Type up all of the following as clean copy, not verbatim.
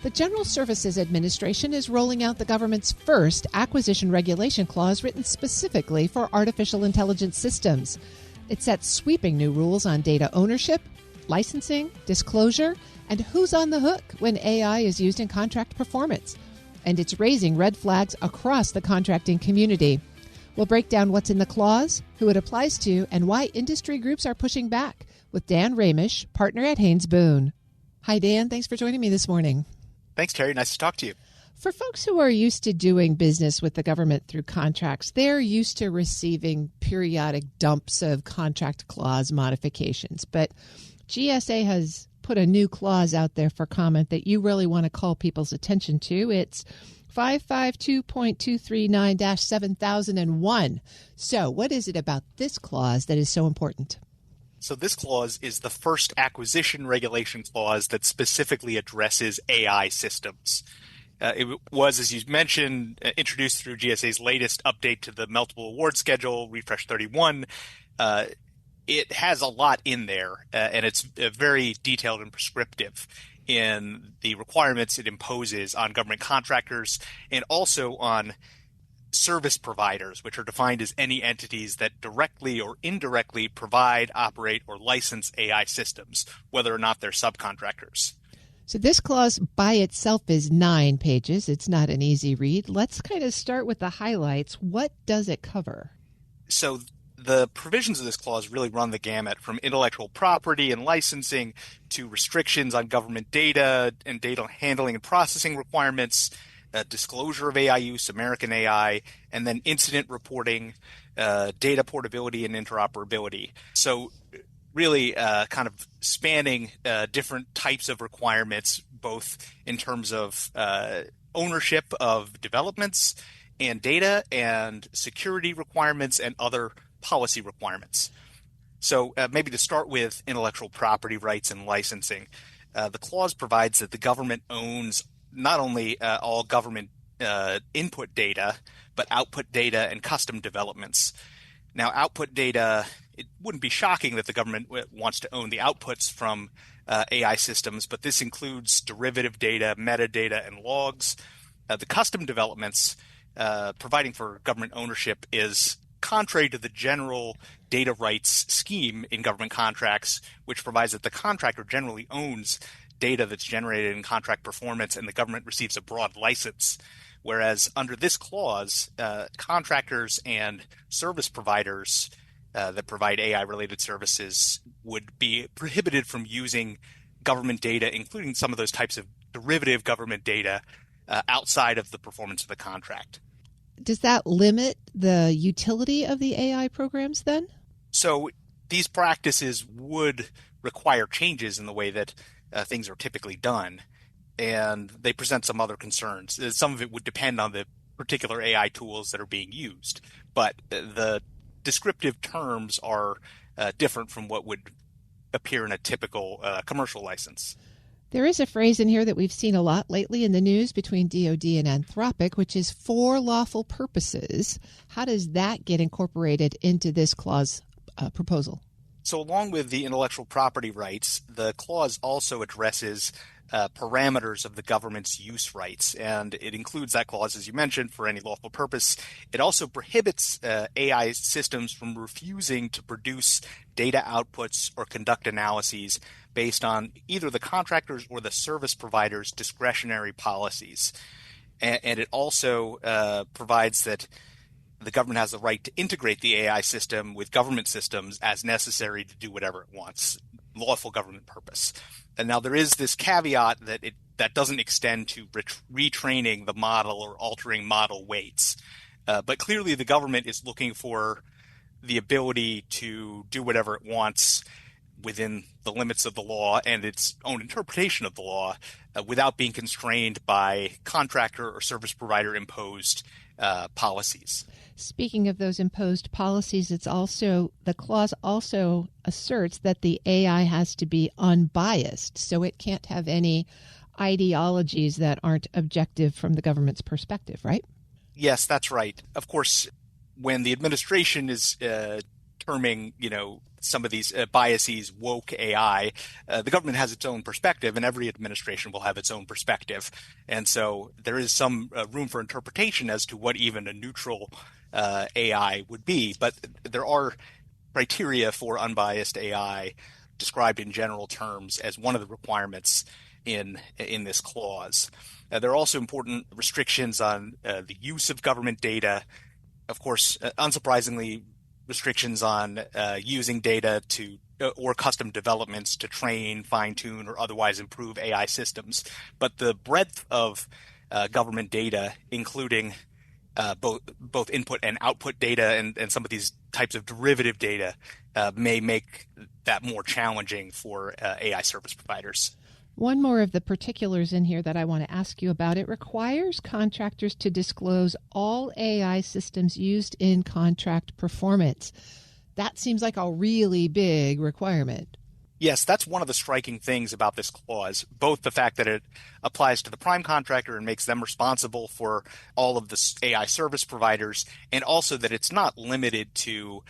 The General Services Administration is rolling out the government's first acquisition regulation clause written specifically for artificial intelligence systems. It sets sweeping new rules on data ownership, licensing, disclosure, and who's on the hook when AI is used in contract performance. And it's raising red flags across the contracting community. We'll break down what's in the clause, who it applies to, and why industry groups are pushing back with Dan Ramish, partner at Haynes Boone. Hi, Dan. Thanks for joining me this morning. Thanks, Terry. Nice to talk to you. For folks who are used to doing business with the government through contracts, they're used to receiving periodic dumps of contract clause modifications. But GSA has put a new clause out there for comment that you really want to call people's attention to. It's 552.239-7001. So what is it about this clause that is so important? So this clause is the first acquisition regulation clause that specifically addresses AI systems. It was, as you mentioned, introduced through GSA's latest update to the multiple award schedule, Refresh 31. It has a lot in there, and it's very detailed and prescriptive in the requirements it imposes on government contractors and also on service providers, which are defined as any entities that directly or indirectly provide, operate, or license AI systems, whether or not they're subcontractors. So this clause by itself is 9 pages. It's not an easy read. Let's kind of start with the highlights. What does it cover? So the provisions of this clause really run the gamut from intellectual property and licensing to restrictions on government data and data handling and processing requirements, disclosure of AI use, American AI, and then incident reporting, data portability and interoperability. So really kind of spanning different types of requirements, both in terms of ownership of developments and data and security requirements and other policy requirements. So maybe to start with intellectual property rights and licensing, the clause provides that the government owns not only all government input data, but output data and custom developments. Now, output data, it wouldn't be shocking that the government wants to own the outputs from AI systems, but this includes derivative data, metadata, and logs. The custom developments providing for government ownership is contrary to the general data rights scheme in government contracts, which provides that the contractor generally owns data that's generated in contract performance and the government receives a broad license. Whereas under this clause, contractors and service providers that provide AI-related services would be prohibited from using government data, including some of those types of derivative government data, outside of the performance of the contract. Does that limit the utility of the AI programs then? So these practices would require changes in the way that things are typically done, and they present some other concerns. Some of it would depend on the particular AI tools that are being used, but the descriptive terms are different from what would appear in a typical commercial license. There is a phrase in here that we've seen a lot lately in the news between DoD and Anthropic, which is for lawful purposes. How does that get incorporated into this clause proposal? So along with the intellectual property rights, the clause also addresses parameters of the government's use rights, and it includes that clause, as you mentioned, for any lawful purpose. It also prohibits AI systems from refusing to produce data outputs or conduct analyses based on either the contractor's or the service provider's discretionary policies. And it also provides that the government has the right to integrate the AI system with government systems as necessary to do whatever it wants, lawful government purpose. And now there is this caveat that doesn't extend to retraining the model or altering model weights. But clearly the government is looking for the ability to do whatever it wants within the limits of the law and its own interpretation of the law without being constrained by contractor or service provider imposed policies. Speaking of those imposed policies, the clause also asserts that the AI has to be unbiased, so it can't have any ideologies that aren't objective from the government's perspective, right? Yes, that's right. Of course, when the administration is terming, some of these biases woke AI. The government has its own perspective, and every administration will have its own perspective. And so there is some room for interpretation as to what even a neutral AI would be. But there are criteria for unbiased AI described in general terms as one of the requirements in this clause. There are also important restrictions on the use of government data. Of course, unsurprisingly, restrictions on using data to or custom developments to train, fine-tune, or otherwise improve AI systems. But the breadth of government data, including both input and output data and some of these types of derivative data, may make that more challenging for AI service providers. One more of the particulars in here that I want to ask you about. It requires contractors to disclose all AI systems used in contract performance. That seems like a really big requirement. Yes, that's one of the striking things about this clause, both the fact that it applies to the prime contractor and makes them responsible for all of the AI service providers, and also that it's not limited to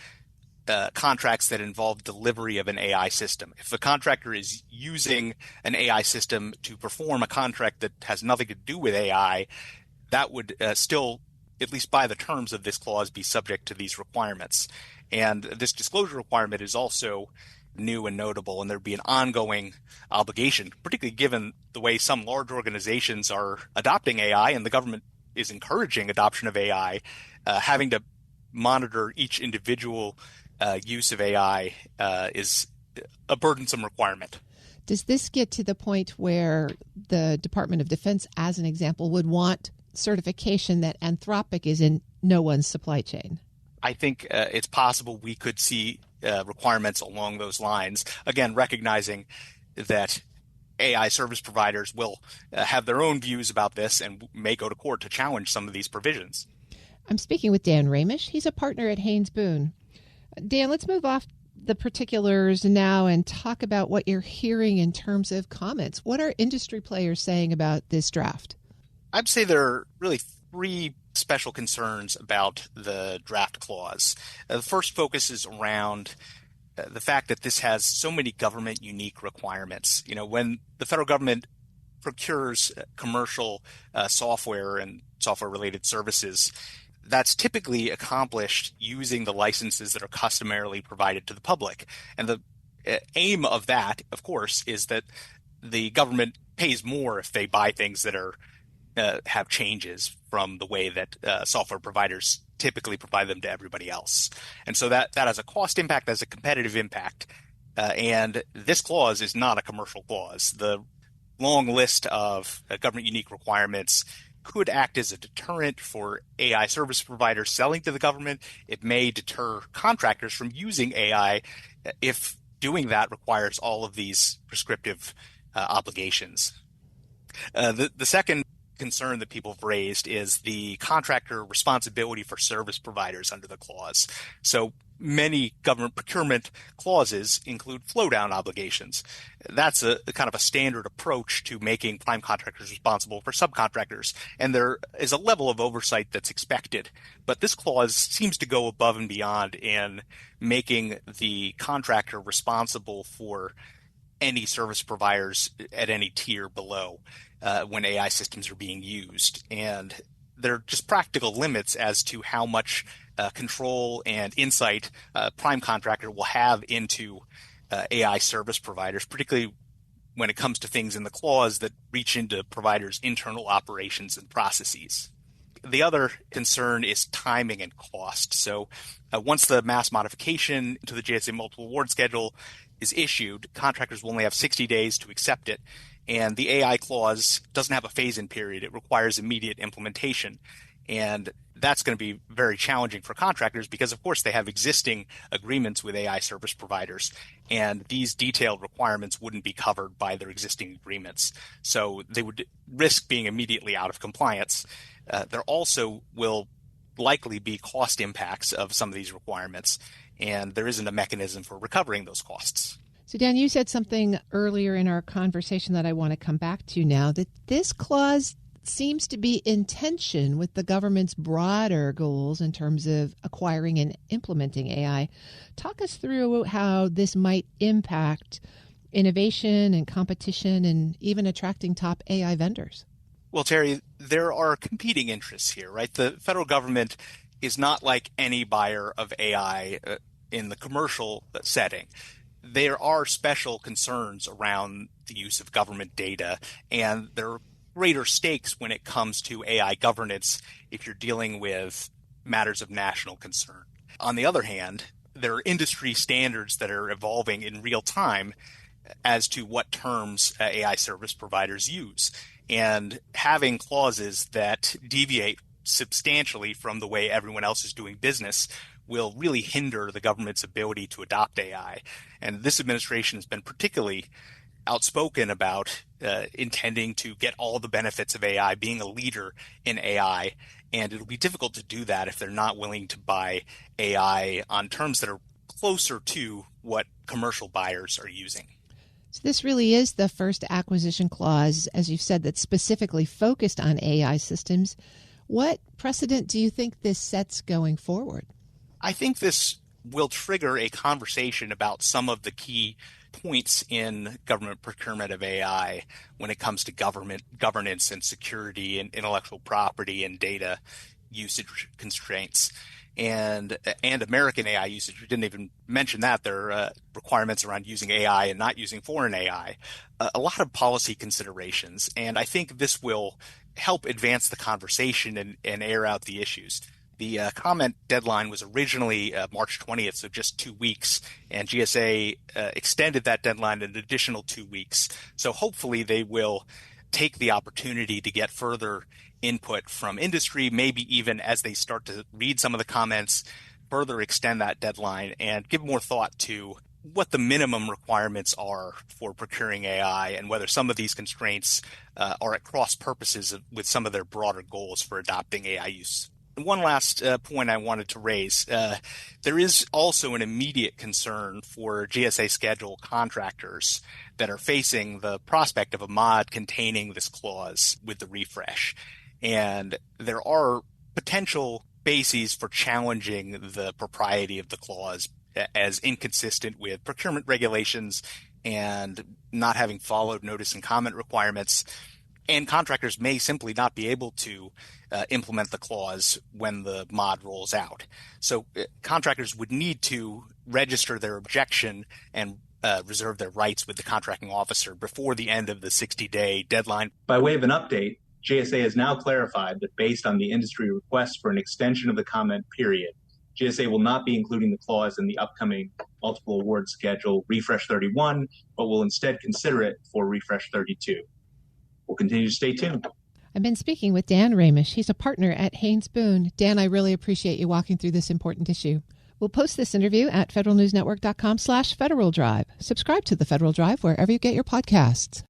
contracts that involve delivery of an AI system. If a contractor is using an AI system to perform a contract that has nothing to do with AI, that would still, at least by the terms of this clause, be subject to these requirements. And this disclosure requirement is also new and notable, and there'd be an ongoing obligation, particularly given the way some large organizations are adopting AI and the government is encouraging adoption of AI, having to monitor each individual use of AI is a burdensome requirement. Does this get to the point where the Department of Defense, as an example, would want certification that Anthropic is in no one's supply chain? I think it's possible we could see requirements along those lines, again, recognizing that AI service providers will have their own views about this and may go to court to challenge some of these provisions. I'm speaking with Dan Ramish. He's a partner at Haynes Boone. Dan, let's move off the particulars now and talk about what you're hearing in terms of comments. What are industry players saying about this draft? I'd say there are really three special concerns about the draft clause. The first focuses around the fact that this has so many government unique requirements. When the federal government procures commercial software and software related services, that's typically accomplished using the licenses that are customarily provided to the public. And the aim of that, of course, is that the government pays more if they buy things that are have changes from the way that software providers typically provide them to everybody else. And so that has a cost impact, has a competitive impact. And this clause is not a commercial clause. The long list of government unique requirements could act as a deterrent for AI service providers selling to the government. It may deter contractors from using AI if doing that requires all of these prescriptive obligations. The second concern that people have raised is the contractor responsibility for service providers under the clause. So many government procurement clauses include flow-down obligations. That's a kind of a standard approach to making prime contractors responsible for subcontractors, and there is a level of oversight that's expected. But this clause seems to go above and beyond in making the contractor responsible for any service providers at any tier below when AI systems are being used. And there are just practical limits as to how much control and insight prime contractor will have into AI service providers, particularly when it comes to things in the clause that reach into providers' internal operations and processes. The other concern is timing and cost. So once the mass modification to the GSA multiple award schedule is issued, contractors will only have 60 days to accept it. And the AI clause doesn't have a phase-in period. It requires immediate implementation. And that's going to be very challenging for contractors because, of course, they have existing agreements with AI service providers, and these detailed requirements wouldn't be covered by their existing agreements. So they would risk being immediately out of compliance. There also will likely be cost impacts of some of these requirements, and there isn't a mechanism for recovering those costs. So, Dan, you said something earlier in our conversation that I want to come back to now, that this clause seems to be in tension with the government's broader goals in terms of acquiring and implementing AI. Talk us through how this might impact innovation and competition and even attracting top AI vendors. Well, Terry, there are competing interests here, right? The federal government is not like any buyer of AI in the commercial setting. There are special concerns around the use of government data, and there are greater stakes when it comes to AI governance if you're dealing with matters of national concern. On the other hand, there are industry standards that are evolving in real time as to what terms AI service providers use. And having clauses that deviate substantially from the way everyone else is doing business will really hinder the government's ability to adopt AI. And this administration has been particularly outspoken about intending to get all the benefits of AI, being a leader in AI. And it'll be difficult to do that if they're not willing to buy AI on terms that are closer to what commercial buyers are using. So this really is the first acquisition clause, as you've said, that's specifically focused on AI systems. What precedent do you think this sets going forward? I think this will trigger a conversation about some of the key points in government procurement of AI when it comes to government governance and security and intellectual property and data usage constraints. And American AI usage. We didn't even mention that. There are requirements around using AI and not using foreign AI. A lot of policy considerations. And I think this will help advance the conversation and air out the issues. The comment deadline was originally March 20th, so just 2 weeks. And GSA extended that deadline an additional 2 weeks. So hopefully they will take the opportunity to get further input from industry, maybe even as they start to read some of the comments, further extend that deadline and give more thought to what the minimum requirements are for procuring AI and whether some of these constraints are at cross purposes with some of their broader goals for adopting AI use. One last point I wanted to raise. There is also an immediate concern for GSA schedule contractors that are facing the prospect of a mod containing this clause with the refresh. And there are potential bases for challenging the propriety of the clause as inconsistent with procurement regulations and not having followed notice and comment requirements. And contractors may simply not be able to implement the clause when the mod rolls out. So contractors would need to register their objection and reserve their rights with the contracting officer before the end of the 60-day deadline. By way of an update, GSA has now clarified that based on the industry request for an extension of the comment period, GSA will not be including the clause in the upcoming multiple award schedule Refresh 31, but will instead consider it for Refresh 32. We'll continue to stay tuned. I've been speaking with Dan Ramish. He's a partner at Haynes Boone. Dan, I really appreciate you walking through this important issue. We'll post this interview at federalnewsnetwork.com/Federal Drive. Subscribe to the Federal Drive wherever you get your podcasts.